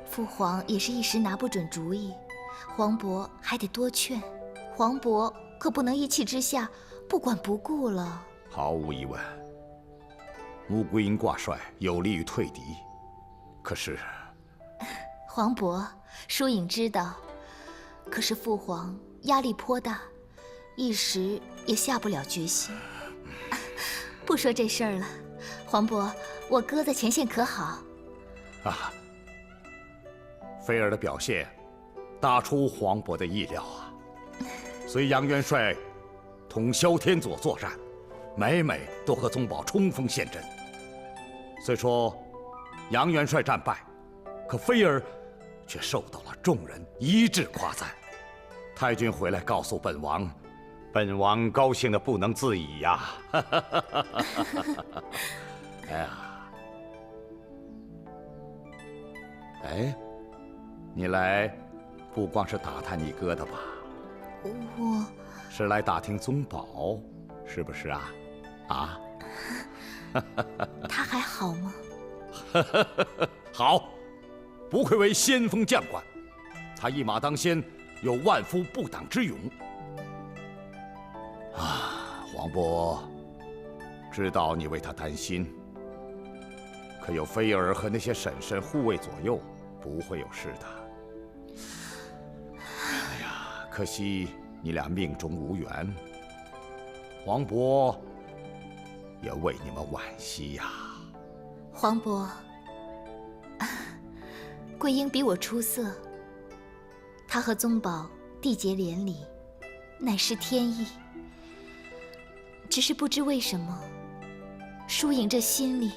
父皇也是一时拿不准主意，皇伯还得多劝。皇伯可不能一气之下不管不顾了。毫无疑问，穆桂英挂帅有利于退敌。可是，皇伯，疏影知道，可是父皇压力颇大，一时也下不了决心。不说这事儿了，皇伯，我哥在前线可好？啊，菲儿的表现大出皇伯的意料啊！随杨元帅同萧天佐作战，每每都和宗保冲锋陷阵。虽说杨元帅战败，可菲儿却受到了众人一致夸赞。太君回来告诉本王，本王高兴得不能自已呀！哎呀，哎，你来不光是打探你哥的吧？我是来打听宗保，是不是啊？啊？他还好吗？好，不愧为先锋将官，他一马当先，有万夫不挡之勇。啊，皇伯，知道你为他担心，可有菲儿和那些婶婶护卫左右，不会有事的。哎呀，可惜你俩命中无缘，皇伯也为你们惋惜呀。皇伯，桂英比我出色，她和宗保缔结连理，乃是天意。只是不知为什么，疏影这心里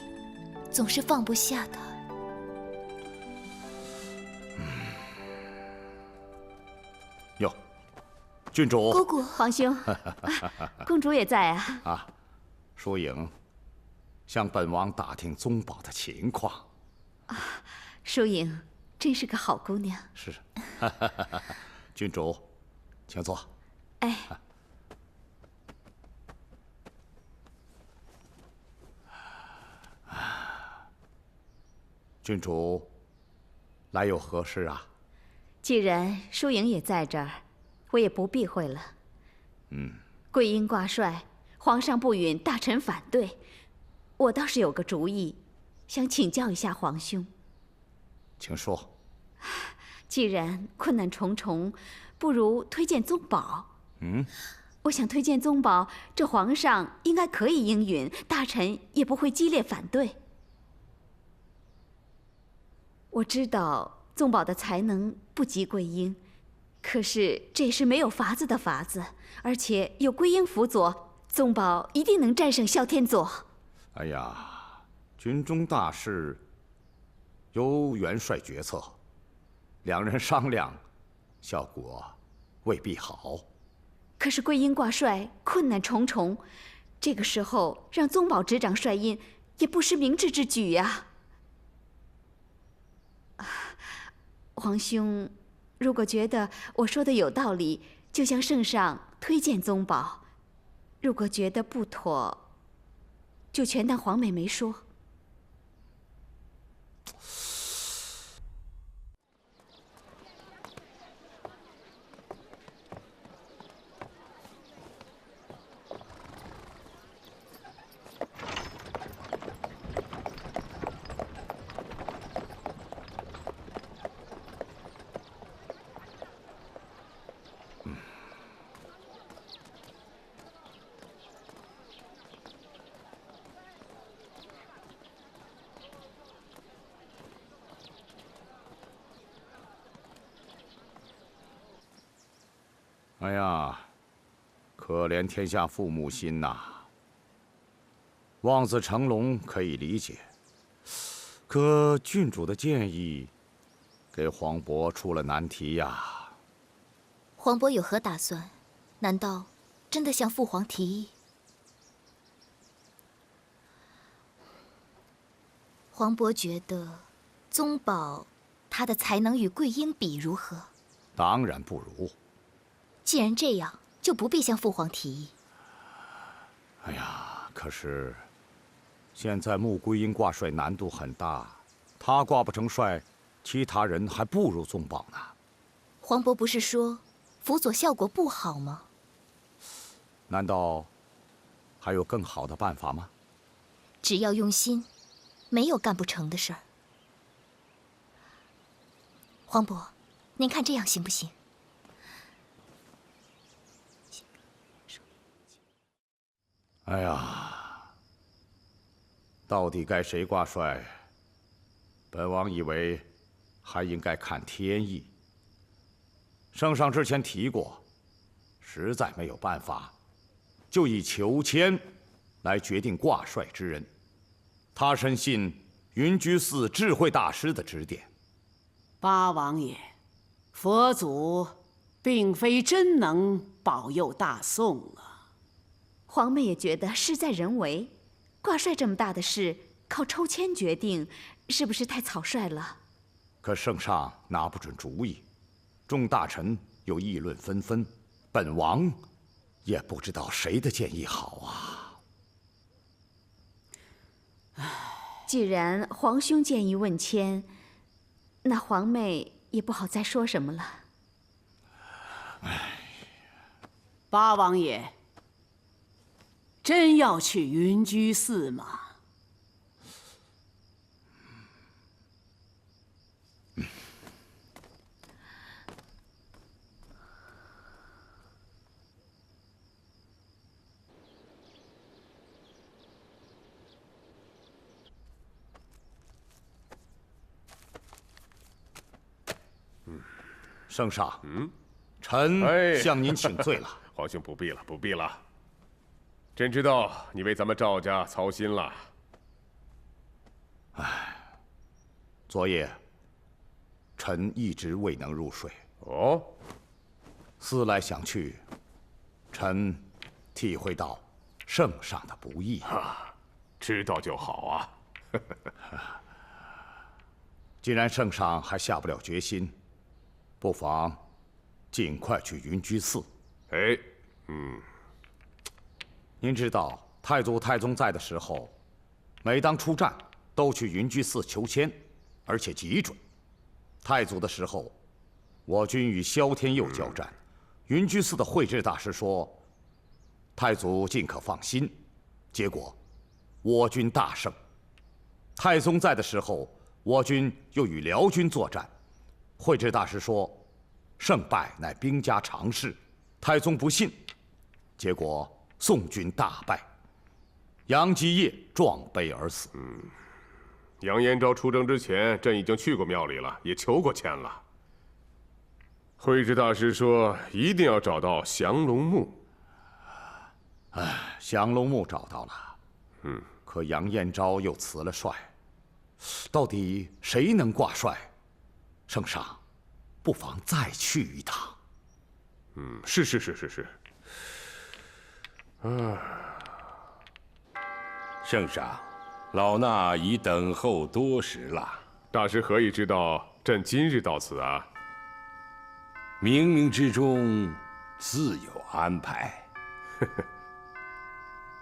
总是放不下他。哟，郡主，姑姑，皇兄，公主也在啊。啊，疏影向本王打听宗保的情况。疏影真是个好姑娘。是，郡主，请坐。哎，郡主来有何事啊？既然疏影也在这儿，我也不避讳了。桂英挂帅，皇上不允大臣反对，我倒是有个主意，想请教一下皇兄。请说。既然困难重重，不如推荐宗保。我想推荐宗保，这皇上应该可以应允，大臣也不会激烈反对。我知道宗保的才能不及桂英，可是这也是没有法子的法子，而且有桂英辅佐，宗保一定能战胜萧天佐。哎呀，军中大事由元帅决策，两人商量，效果未必好。可是桂英挂帅，困难重重，这个时候让宗保执掌帅印，也不失明智之举呀。皇兄，如果觉得我说的有道理，就向圣上推荐宗保；如果觉得不妥，就全当皇妹没说。哎呀，可怜天下父母心呐！望子成龙可以理解，可郡主的建议给皇伯出了难题呀。皇伯有何打算？难道真的向父皇提议？皇伯觉得宗保他的才能与桂英比如何？当然不如。既然这样，就不必向父皇提议。哎呀，可是现在穆桂英挂帅难度很大，她挂不成帅，其他人还不如宗宝呢。黄渤不是说辅佐效果不好吗？难道还有更好的办法吗？只要用心，没有干不成的事儿。黄渤，您看这样行不行？哎呀，到底该谁挂帅？本王以为还应该看天意。圣上之前提过，实在没有办法，就以裘千来决定挂帅之人。他深信云居寺智慧大师的指点。八王爷，佛祖并非真能保佑大宋啊。皇妹也觉得事在人为，挂帅这么大的事，靠抽签决定，是不是太草率了？可圣上拿不准主意，众大臣又议论纷纷，本王也不知道谁的建议好啊。既然皇兄建议问签，那皇妹也不好再说什么了。八王爷，真要去云居寺吗？圣上，臣向您请罪了。皇兄不必了，不必了。朕知道你为咱们赵家操心了。昨夜，臣一直未能入睡。哦，思来想去，臣体会到圣上的不易。知道就好啊。既然圣上还下不了决心，不妨尽快去云居寺。哎，您知道太祖太宗在的时候，每当出战都去云居寺求签，而且极准。太祖的时候，我军与萧天佑交战，云居寺的慧智大师说，太祖尽可放心，结果我军大胜。太宗在的时候，我军又与辽军作战，慧智大师说，胜败乃兵家常事，太宗不信，结果宋军大败，杨基业壮悲而死。杨延昭出征之前，朕已经去过庙里了，也求过签了。慧智大师说，一定要找到降龙墓。降龙墓找到了，可杨延昭又辞了帅，到底谁能挂帅？圣上，不妨再去一趟。是。圣上，老衲已等候多时了。大师何以知道朕今日到此啊？冥冥之中自有安排。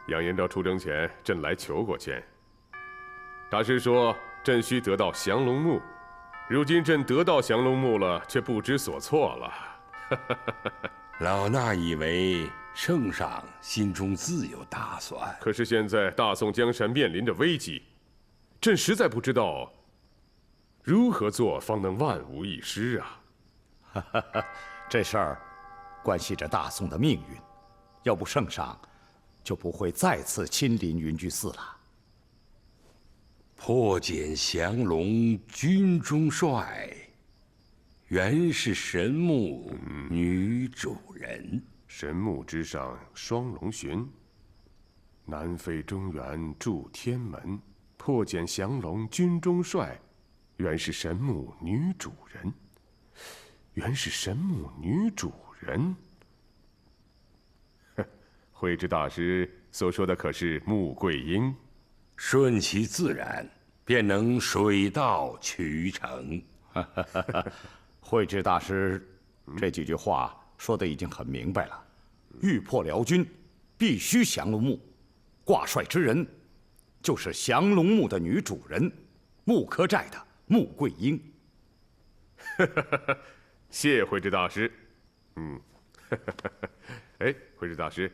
杨延昭出征前，朕来求过签。大师说，朕需得到降龙墓。如今朕得到降龙墓了，却不知所措了。老衲以为圣上心中自有打算。可是现在大宋江山面临着危机，朕实在不知道如何做方能万无一失啊！这事儿关系着大宋的命运，要不圣上就不会再次亲临云居寺了。破茧降龙军中帅，原是神木女主人。神木之上双龙巡，南飞中原驻天门。破茧降龙军中帅，原是神木女主人。原是神木女主人。慧智大师所说的可是穆桂英？顺其自然，便能水到渠成。慧智大师这几句话说的已经很明白了。欲破辽军，必须降龙墓。挂帅之人，就是降龙墓的女主人，木柯寨的穆桂英。谢慧之大师。哎，慧之大师，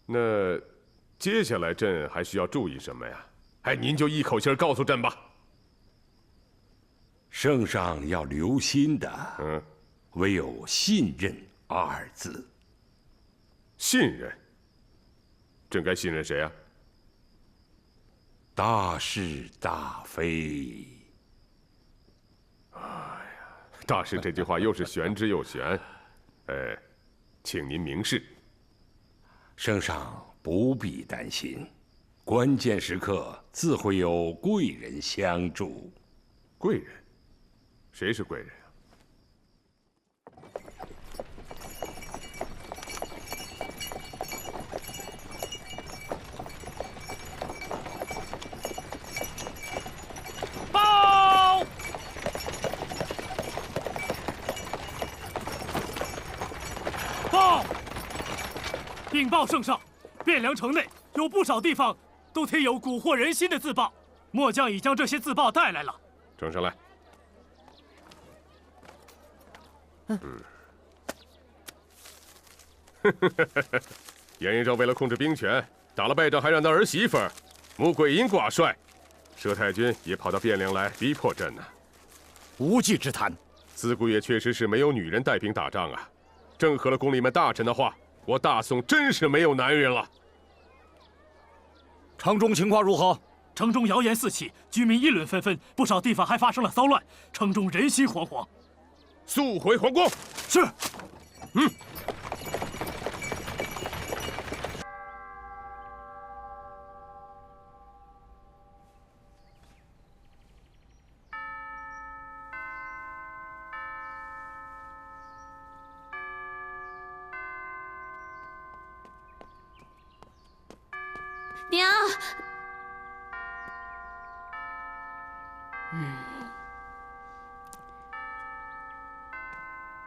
那接下来朕还需要注意什么呀？哎，您就一口气儿告诉朕吧。圣上要留心的，唯有信任二字。信任？朕该信任谁啊？大是大非。大师这句话又是玄之又玄，请您明示。圣上不必担心，关键时刻自会有贵人相助。贵人？谁是贵人啊？报！报！禀报圣上，汴梁城内有不少地方都贴有蛊惑人心的自报，末将已将这些自报带来了。呈上来。严延昭为了控制兵权，打了败仗，还让他儿媳妇穆桂英挂帅。佘太君也跑到汴梁来逼迫朕呢。无稽之谈。自古也确实是没有女人带兵打仗啊。正合了宫里面大臣的话，我大宋真是没有男人了。城中情况如何？城中谣言四起，居民议论纷纷，不少地方还发生了骚乱，城中人心惶惶。速回皇宫。是。娘。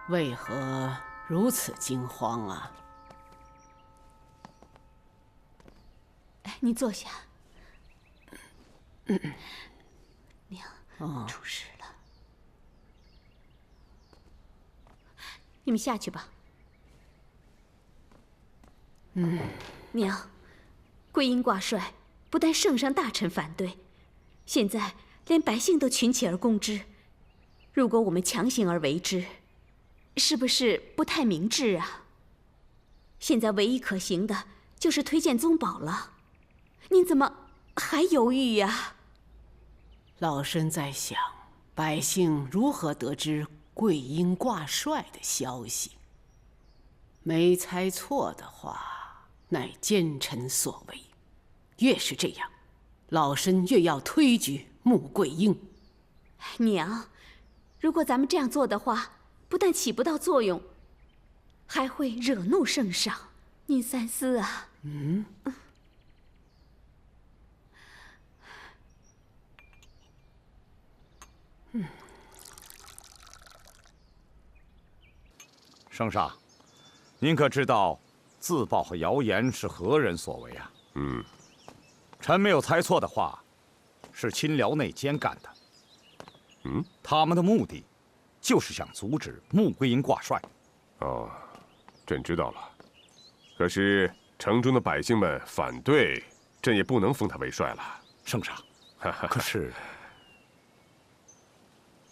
为何如此惊慌啊？你坐下。娘，出事了。你们下去吧。娘，桂英挂帅，不但圣上大臣反对，现在连百姓都群起而攻之。如果我们强行而为之，是不是不太明智啊？现在唯一可行的就是推荐宗保了。您怎么还犹豫呀？老身在想，百姓如何得知桂英挂帅的消息？没猜错的话，乃奸臣所为。越是这样，老身越要推举穆桂英。娘，如果咱们这样做的话，不但起不到作用，还会惹怒圣上。您三思啊。圣上，您可知道自报和谣言是何人所为啊？臣没有猜错的话，是亲辽内奸干的。他们的目的就是想阻止穆桂英挂帅。哦，朕知道了。可是城中的百姓们反对，朕也不能封他为帅了。圣上，可是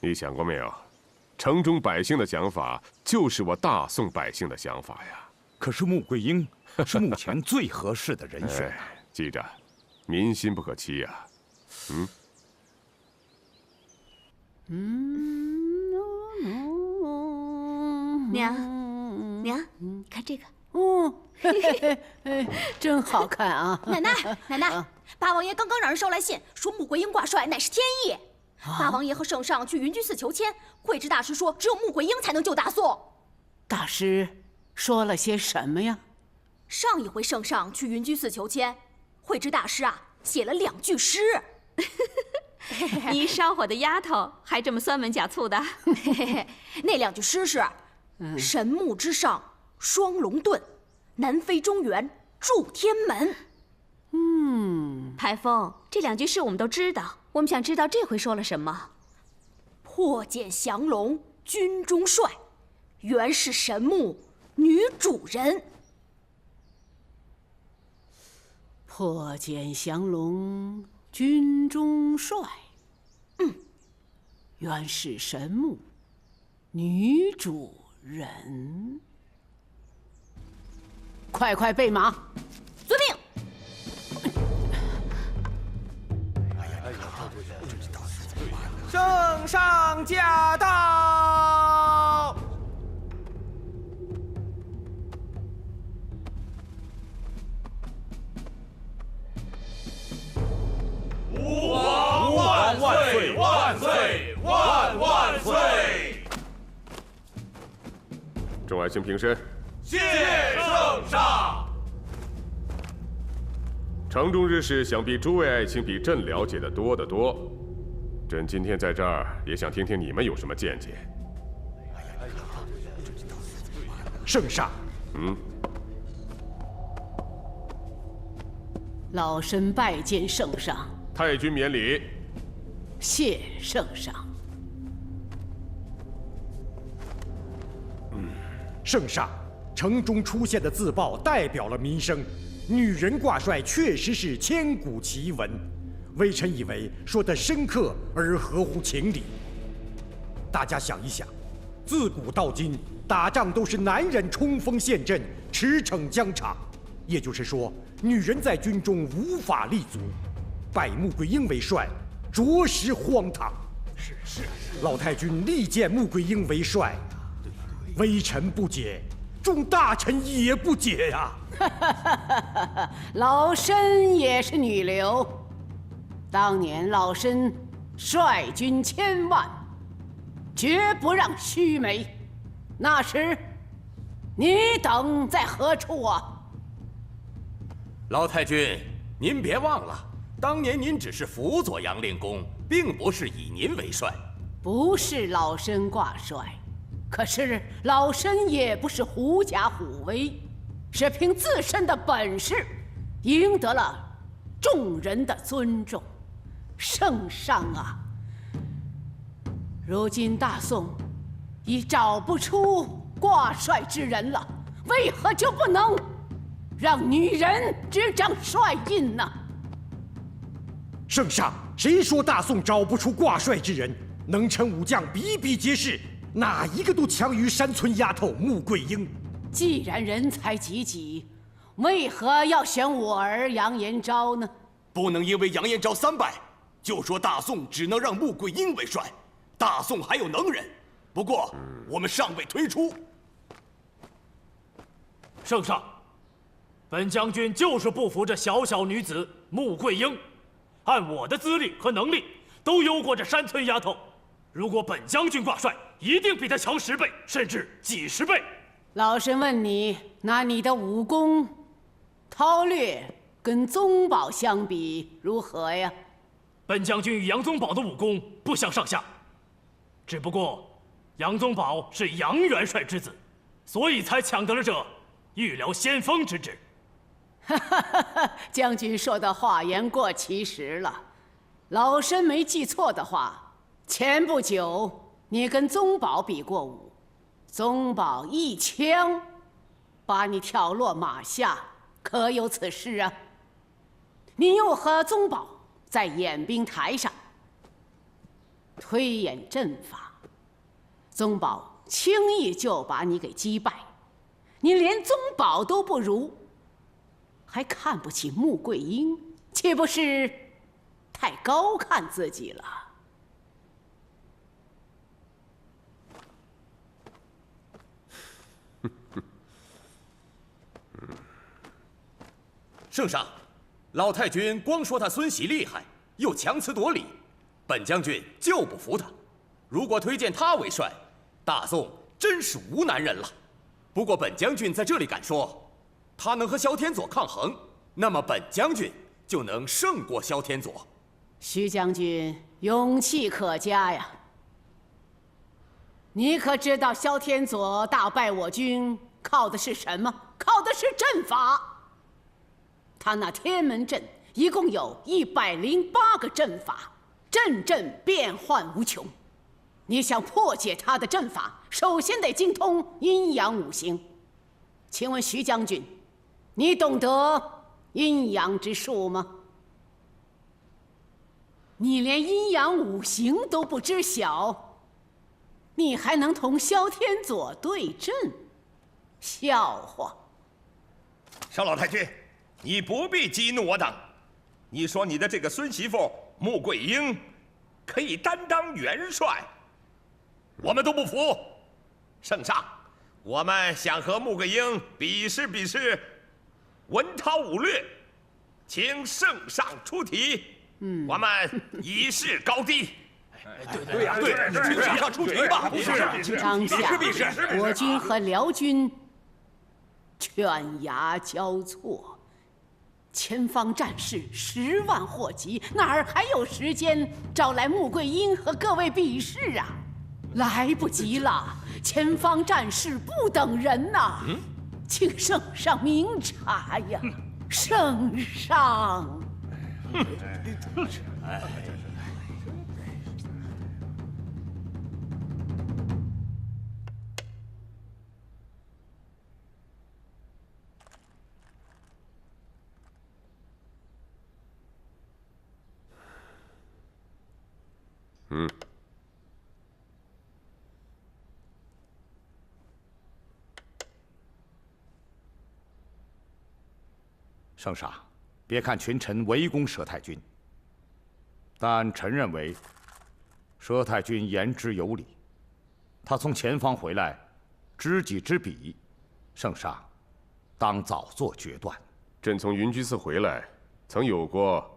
你想过没有？城中百姓的想法就是我大宋百姓的想法呀。可是穆桂英是目前最合适的人选啊。记着，民心不可欺呀。娘，看这个。真好看啊！奶奶，八王爷刚刚让人捎来信，说穆桂英挂帅乃是天意。八王爷和圣上去云居寺求签，慧之大师说只有穆桂英才能救大宋。大师说了些什么呀？上一回圣上去云居寺求签，慧之大师写了2句诗。你烧火的丫头还这么酸文假醋的。那2句诗是：神木之上双龙遁，南飞中原助天门。台风，这2句诗我们都知道，我们想知道这回说了什么。破茧降龙，军中帅，原是神木女主人。破茧降龙，军中帅。原是神木女主人。快快备马！遵命。圣上驾到！吾皇万岁万岁万万岁！众爱卿平身。谢圣上。城中之事，想必诸位爱卿比朕了解的多得多。朕今天在这儿，也想听听你们有什么见解。圣上，老身拜见圣上。太君免礼。谢圣上。圣上，城中出现的自报代表了民生，女人挂帅确实是千古奇闻。微臣以为说得深刻而合乎情理。大家想一想，自古到今，打仗都是男人冲锋陷阵、驰骋疆场，也就是说，女人在军中无法立足。拜穆桂英为帅，着实荒唐。是，老太君力荐穆桂英为帅，微臣不解，众大臣也不解呀。老身也是女流。当年老身率军1000万，绝不让须眉。那时，你等在何处啊？老太君，您别忘了，当年您只是辅佐杨令公，并不是以您为帅。不是老身挂帅，可是老身也不是狐假虎威，是凭自身的本事，赢得了众人的尊重。圣上啊，如今大宋已找不出挂帅之人了，为何就不能让女人执掌帅印呢？圣上，谁说大宋找不出挂帅之人？能臣武将比比皆是，哪一个都强于山村丫头穆桂英。既然人才济济，为何要选我儿杨延昭呢？不能因为杨延昭3败，就说大宋只能让穆桂英为帅。大宋还有能人，不过我们尚未推出。圣上，本将军就是不服这小小女子穆桂英。按我的资历和能力，都优过这山村丫头。如果本将军挂帅，一定比她强10倍，甚至几十倍。老身问你，拿你的武功，韬略跟宗保相比如何呀？本将军与杨宗保的武功不相上下，只不过杨宗保是杨元帅之子，所以才抢得了这御疗先锋之职。将军说的话言过其实了。老身没记错的话，前不久你跟宗保比过武，宗保一枪把你挑落马下，可有此事啊？你又和宗保在演兵台上推演阵法，宗保轻易就把你给击败，你连宗保都不如，还看不起穆桂英，岂不是太高看自己了？圣上，老太君光说他孙喜厉害，又强词夺理，本将军就不服他。如果推荐他为帅，大宋真是无男人了。不过本将军在这里敢说，他能和萧天佐抗衡，那么本将军就能胜过萧天佐。徐将军勇气可嘉呀！你可知道萧天佐大败我军靠的是什么？靠的是阵法。他那天门阵一共有108个阵法，阵阵变幻无穷。你想破解他的阵法，首先得精通阴阳五行。请问徐将军，你懂得阴阳之术吗？你连阴阳五行都不知晓，你还能同萧天佐对阵？笑话！邵老太君，你不必激怒我等。你说你的这个孙媳妇穆桂英可以担当元帅，我们都不服。圣上，我们想和穆桂英比试比试文韬武略，请圣上出题。我们以示高低。对呀，请圣上出题吧。当下我军和辽军犬牙交错，前方战事10万祸及，哪儿还有时间找来穆桂英和各位比试啊？来不及了，前方战事不等人呐！请圣上明察呀，圣上。圣上，别看群臣围攻佘太君，但臣认为佘太君言之有理。他从前方回来，知己知彼，圣上当早做决断。朕从云居寺回来，曾有过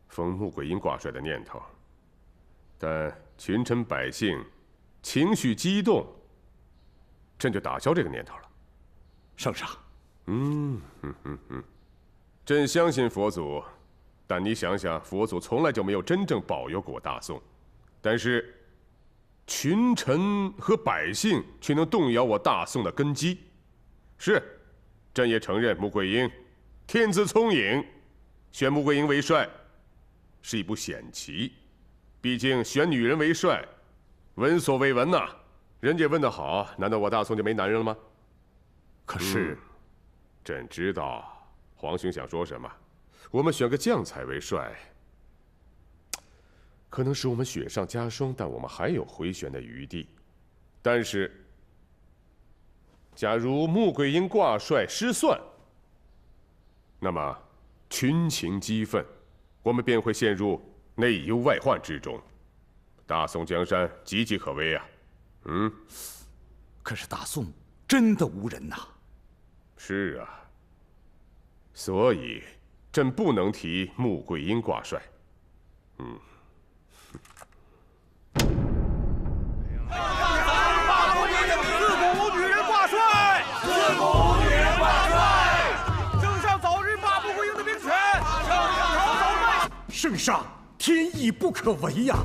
封穆桂英挂帅的念头，但群臣百姓情绪激动，朕就打消这个念头了。圣上，朕相信佛祖，但你想想，佛祖从来就没有真正保佑过我大宋，但是群臣和百姓却能动摇我大宋的根基。是，朕也承认穆桂英天资聪颖，选穆桂英为帅是一步险棋。毕竟选女人为帅，闻所未闻呐。人家问得好，难道我大宋就没男人了吗？可是，朕知道皇兄想说什么。我们选个将才为帅，可能使我们雪上加霜，但我们还有回旋的余地。但是，假如穆桂英挂帅失算，那么群情激愤，我们便会陷入内忧外患之中，大宋江山岌岌可危啊！可是大宋真的无人呐。是啊，所以朕不能提穆桂英挂帅。自古无女人挂帅，自古无女人挂帅。圣上早日罢穆桂英的兵权，圣上早日。圣上，天意不可违呀！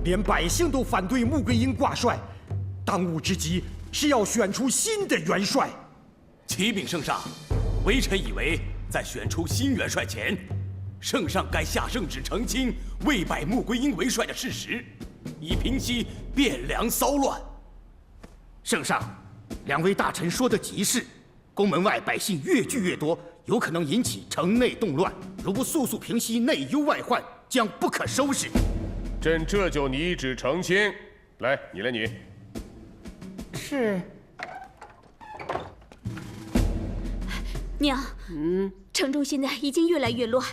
连百姓都反对穆桂英挂帅，当务之急是要选出新的元帅。启禀圣上，微臣以为在选出新元帅前，圣上该下圣旨澄清未拜穆桂英为帅的事实，以平息汴梁骚乱。圣上，2位大臣说的极是，宫门外百姓越聚越多，有可能引起城内动乱。如不速速平息内忧外患，将不可收拾。朕这就拟旨澄清。来，你来拟。是。娘，城中现在已经越来越乱，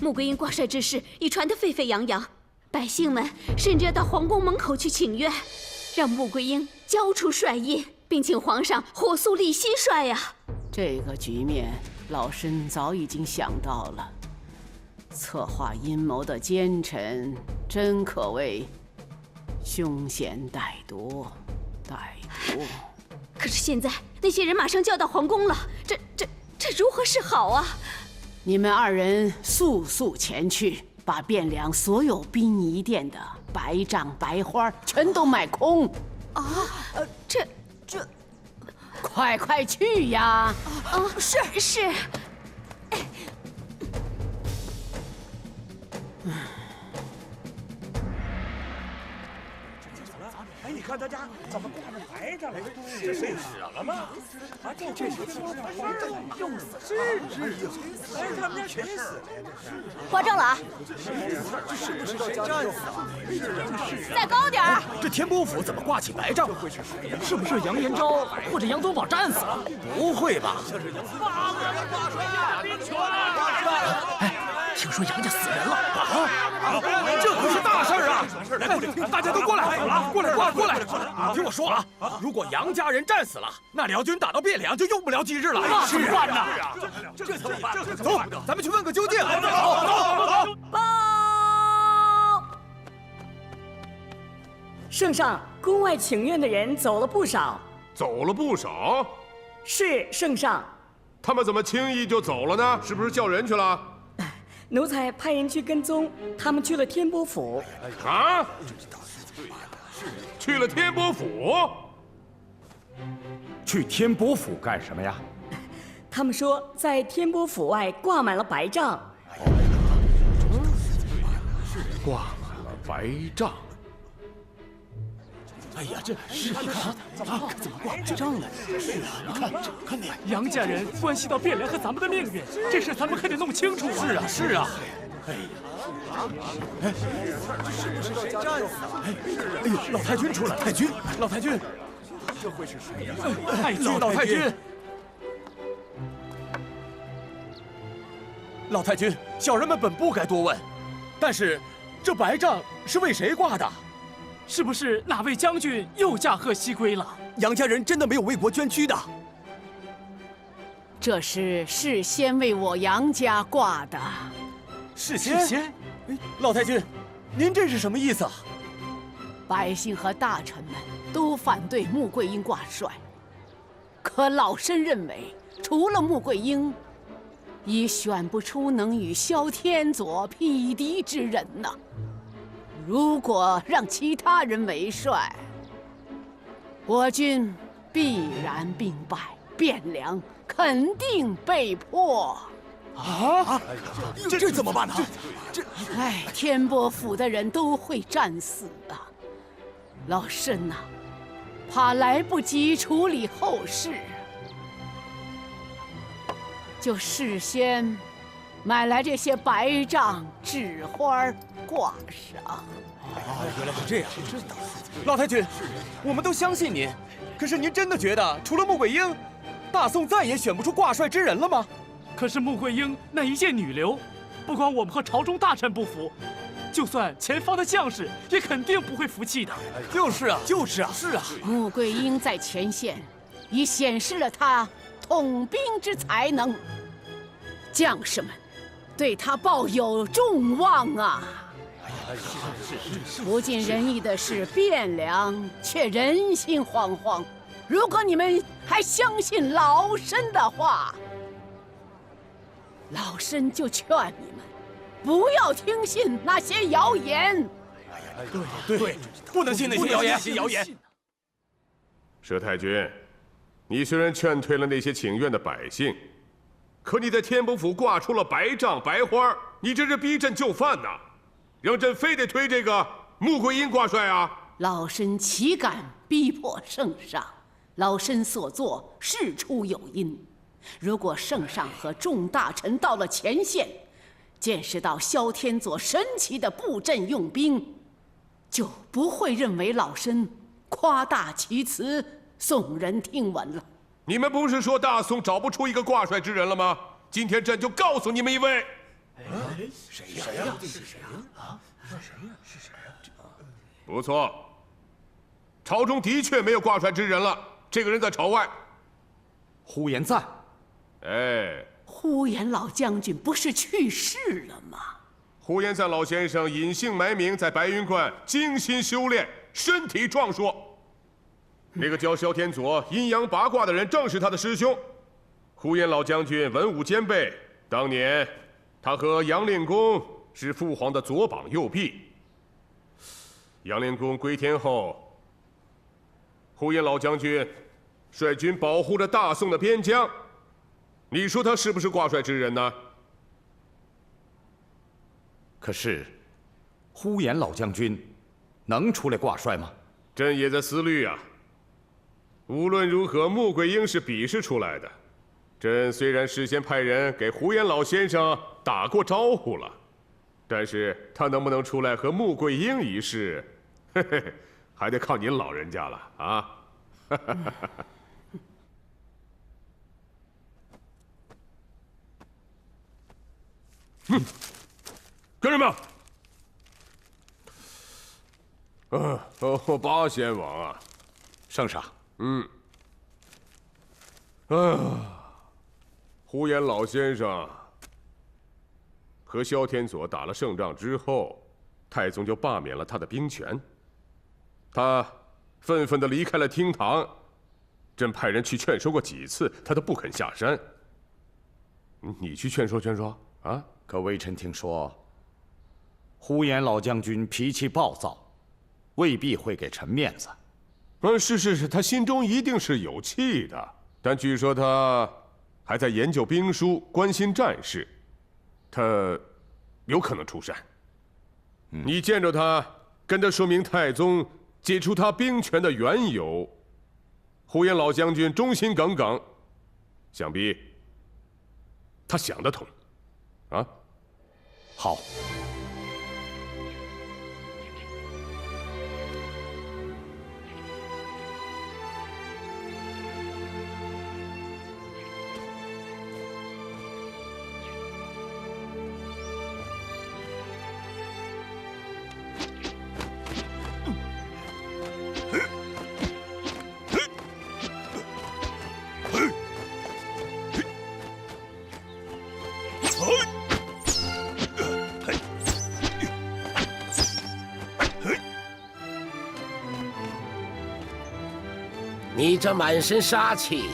穆桂英挂帅之事已传得沸沸扬扬，百姓们甚至要到皇宫门口去请愿，让穆桂英交出帅印，并请皇上火速立新帅呀。这个局面，老身早已经想到了。策划阴谋的奸臣，真可谓凶险歹毒。可是现在那些人马上就要到皇宫了，这如何是好啊？你们2人速速前去，把汴梁所有殡仪店的白帐白花全都买空。这，快去呀！是。看大家怎么挂着白着了？这谁死了吗？啊，这是用死是，哎，他们家谁死了？挂正了啊！再高点儿！这天波府怎么挂起白帐？是不是杨延昭或者杨宗保战死了？不会吧？听说杨家死人了这可是大事啊！来，大家都过来，过来！听我说啊，如果杨家人战死了，那辽军打到汴梁就用不了几日了。那怎么办呢？这怎么办？走，咱们去问个究竟。走。报！圣上，宫外请愿的人走了不少。走了不少？是圣上。他们怎么轻易就走了呢？是不是叫人去了？奴才派人去跟踪，他们去了天波府。啊？去了天波府？去天波府干什么呀？他们说在天波府外挂满了白帐。挂满了白帐。哎呀，这是你看啊，怎么挂这仗呢？是啊，你看那杨家人关系到汴梁和咱们的命运，这事咱们可得弄清楚啊！是啊。哎呀，哎呦，老太君出来！老太君，这会是谁呀？老太君，老太君，小人们本不该多问，但是这白帐是为谁挂的？是不是哪位将军又驾鹤西归了？杨家人真的没有为国捐躯的？这是事先为我杨家挂的。事先？老太君，您这是什么意思啊？百姓和大臣们都反对穆桂英挂帅，可老身认为，除了穆桂英，已选不出能与萧天佐匹敌之人呐。如果让其他人为帅，我军必然兵败，汴梁肯定被破。啊！这怎么办呢？哎，天波府的人都会战死啊！老身呐，怕来不及处理后事，就事先买来这些白帐、纸花挂上。原来是这样。老太君，我们都相信您，可是您真的觉得除了穆桂英，大宋再也选不出挂帅之人了吗？可是穆桂英那一介女流，不光我们和朝中大臣不服，就算前方的将士也肯定不会服气的。就是啊。穆桂英在前线已显示了她统兵之才能，将士们对她抱有众望啊。不尽人意的是，汴梁却人心惶惶。如果你们还相信老身的话，老身就劝你们不要听信那些谣言。对，不能信那些谣言。佘太君，你虽然劝退了那些请愿的百姓，可你在天波府挂出了白帐白花，你这是逼朕就范呐！让朕非得推这个穆桂英挂帅啊！老身岂敢逼迫圣上？老身所作事出有因。如果圣上和众大臣到了前线，见识到萧天佐神奇的布阵用兵，就不会认为老身夸大其词，耸人听闻了。你们不是说大宋找不出一个挂帅之人了吗？今天朕就告诉你们一位。谁呀？不错，朝中的确没有挂帅之人了。这个人在朝外。呼延赞。哎，呼延老将军不是去世了吗？呼延赞老先生隐姓埋名，在白云观精心修炼，身体壮硕。那个叫萧天佐阴阳八卦的人，正是他的师兄。呼延老将军文武兼备，当年他和杨令公是父皇的左膀右臂。杨令公归天后，呼延老将军率军保护着大宋的边疆。你说他是不是挂帅之人呢？可是，呼延老将军能出来挂帅吗？朕也在思虑啊。无论如何，穆桂英是比试出来的。朕虽然事先派人给胡延老先生打过招呼了，但是他能不能出来和穆桂英一试，嘿嘿，还得靠您老人家了啊！干什么？八仙王啊，圣上。胡延老先生和萧天佐打了胜仗之后，太宗就罢免了他的兵权，他愤愤地离开了厅堂。朕派人去劝说过几次，他都不肯下山。你去劝说劝说啊？可微臣听说，呼延老将军脾气暴躁，未必会给臣面子。是，他心中一定是有气的，但据说他还在研究兵书，关心战事，他有可能出山。你见着他，跟他说明太宗解除他兵权的缘由。呼延老将军忠心耿耿，想必他想得通，啊？好。你这满身杀气，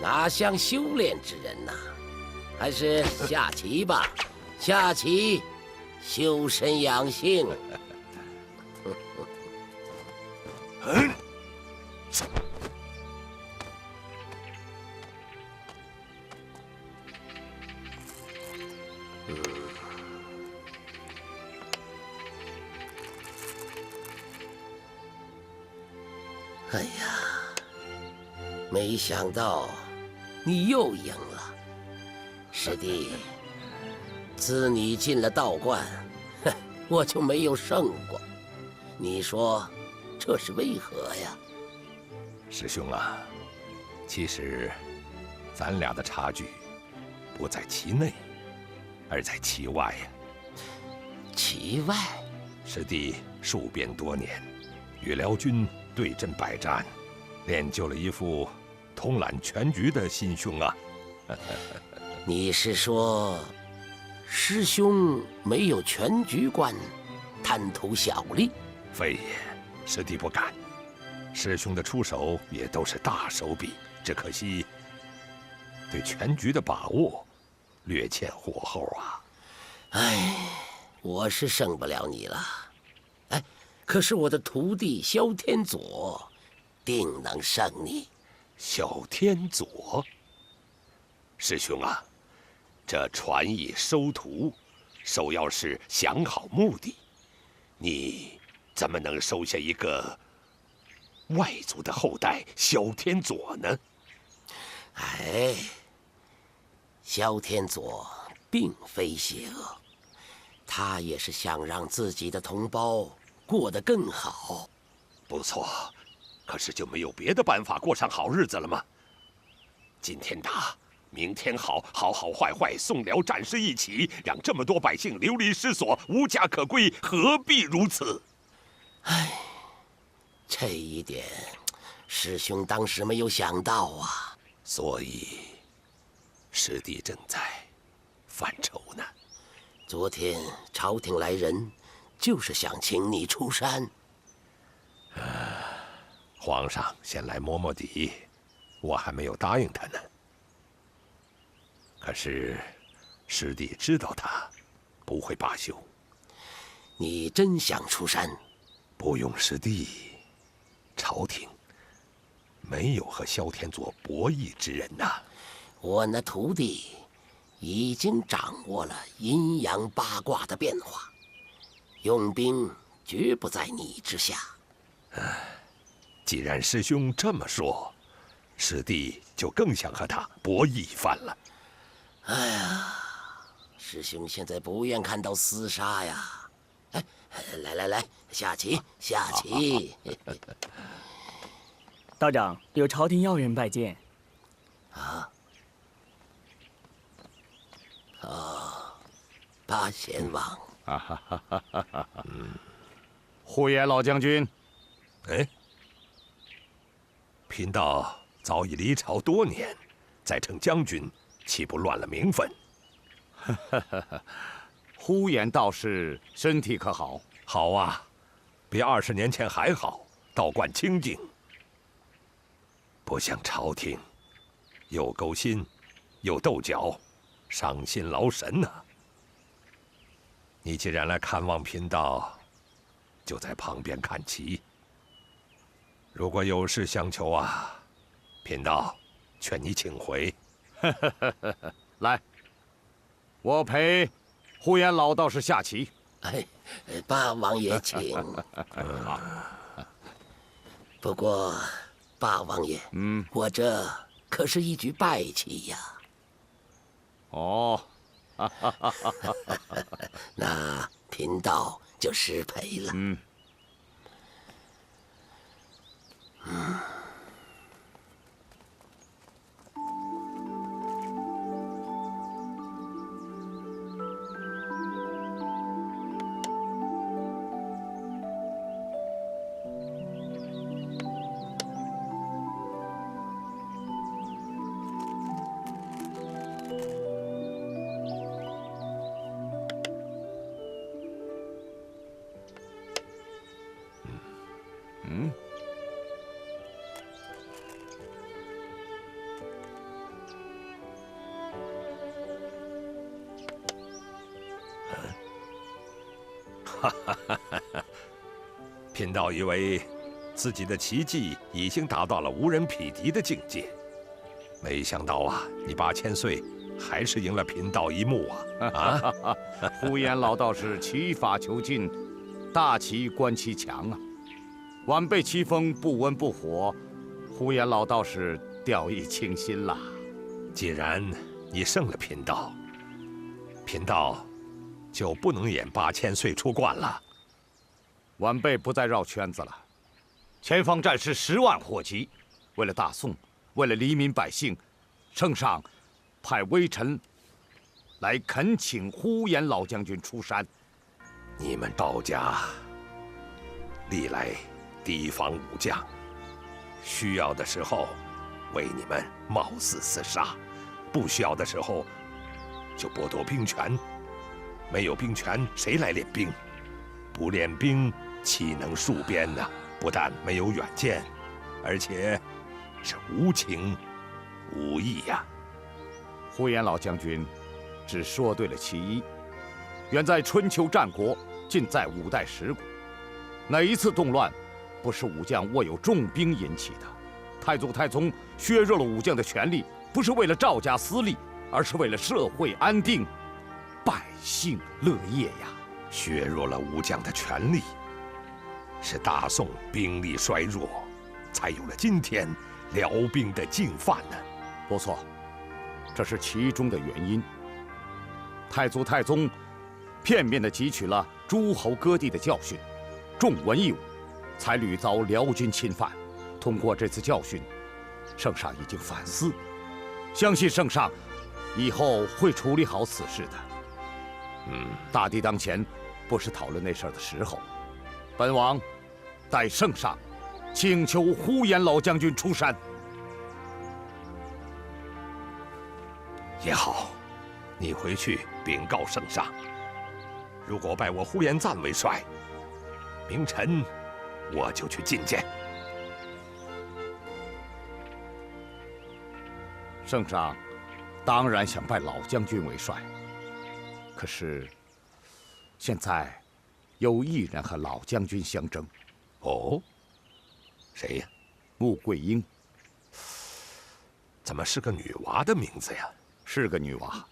哪像修炼之人呐？还是下棋吧，下棋，修身养性。哎呀，没想到你又赢了，师弟。自你进了道观，我就没有胜过。你说这是为何呀？师兄啊，其实咱俩的差距不在其内，而在其外呀。其外？师弟戍边多年，与辽军对阵百战，练就了一副统揽全局的心胸啊！你是说，师兄没有全局观，贪图小利？非也，师弟不敢。师兄的出手也都是大手笔，只可惜对全局的把握略欠火候啊！哎，我是胜不了你了。哎，可是我的徒弟萧天佐定能胜你。萧天佐，师兄啊，这传艺收徒，首要是想好目的。你怎么能收下一个外族的后代萧天佐呢？哎，萧天佐并非邪恶，他也是想让自己的同胞过得更好。不错，可是就没有别的办法过上好日子了吗？今天打，明天好，好好坏坏，宋辽战事一起，让这么多百姓流离失所，无家可归，何必如此？唉，这一点，师兄当时没有想到啊。所以，师弟正在犯愁呢。昨天朝廷来人，就是想请你出山。皇上先来摸摸底，我还没有答应他呢。可是，师弟知道他不会罢休。你真想出山？不用师弟，朝廷没有和萧天佐博弈之人呐。我那徒弟已经掌握了阴阳八卦的变化，用兵绝不在你之下。既然师兄这么说，师弟就更想和他博弈一番了。哎呀，师兄现在不愿看到厮杀呀！哎，来，下棋，下棋。道长，有朝廷要人拜见。啊？哦，八贤王。呼延老将军。哎，贫道早已离朝多年，再称将军，岂不乱了名分？呼延道士身体可好？好啊，比20年前还好，道观清净。不像朝廷，又勾心，又斗角，伤心劳神呐。你既然来看望贫道，就在旁边看棋。如果有事相求啊，贫道劝你请回。来，我陪呼延老道士下棋。哎，八王爷请。不过，八王爷，我这可是一局败棋呀。哦，那贫道就失陪了。贫道以为自己的棋技已经达到了无人匹敌的境界，没想到啊，你8000岁还是赢了贫道一目啊！呼延老道士棋法求进，大棋观其强啊。晚辈棋风不温不火，呼延老道士掉以轻心了。既然你胜了贫道，贫道就不能演8000岁出关了。晚辈不再绕圈子了。前方战士10万火急，为了大宋，为了黎民百姓，圣上派微臣来恳请呼延老将军出山。你们道家历来提防武将，需要的时候为你们冒死厮杀，不需要的时候就剥夺兵权。没有兵权，谁来练兵？不练兵，岂能戍边呢？不但没有远见，而且是无情无义呀！呼延老将军只说对了其一，远在春秋战国，近在五代十国。哪一次动乱，不是武将握有重兵引起的？太祖太宗削弱了武将的权力，不是为了赵家私利，而是为了社会安定、百姓乐业呀！削弱了武将的权力，是大宋兵力衰弱，才有了今天辽兵的进犯呢。不错，这是其中的原因。太祖太宗片面地汲取了诸侯割地的教训，重文抑武，才屡遭辽军侵犯。通过这次教训，圣上已经反思，相信圣上以后会处理好此事的。大敌当前，不是讨论那事儿的时候。本王代圣上请求呼延老将军出山。也好，你回去禀告圣上，如果拜我呼延赞为帅，明晨我就去觐见。圣上当然想拜老将军为帅，可是现在有一人和老将军相争。哦，谁呀？穆桂英。怎么是个女娃的名字呀？是个女娃，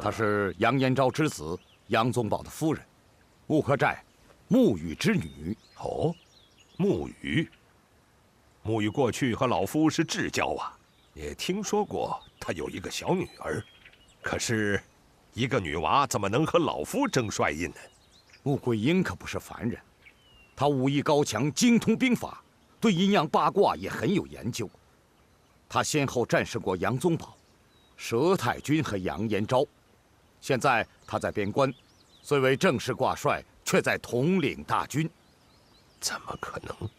她是杨延昭之子杨宗保的夫人，穆克寨穆羽之女。哦，沐雨。沐雨过去和老夫是至交啊，也听说过他有一个小女儿。可是，一个女娃怎么能和老夫争帅印呢？穆桂英可不是凡人，她武艺高强，精通兵法，对阴阳八卦也很有研究。她先后战胜过杨宗保、佘太君和杨延昭。现在她在边关，虽为正式挂帅，却在统领大军。怎么可能？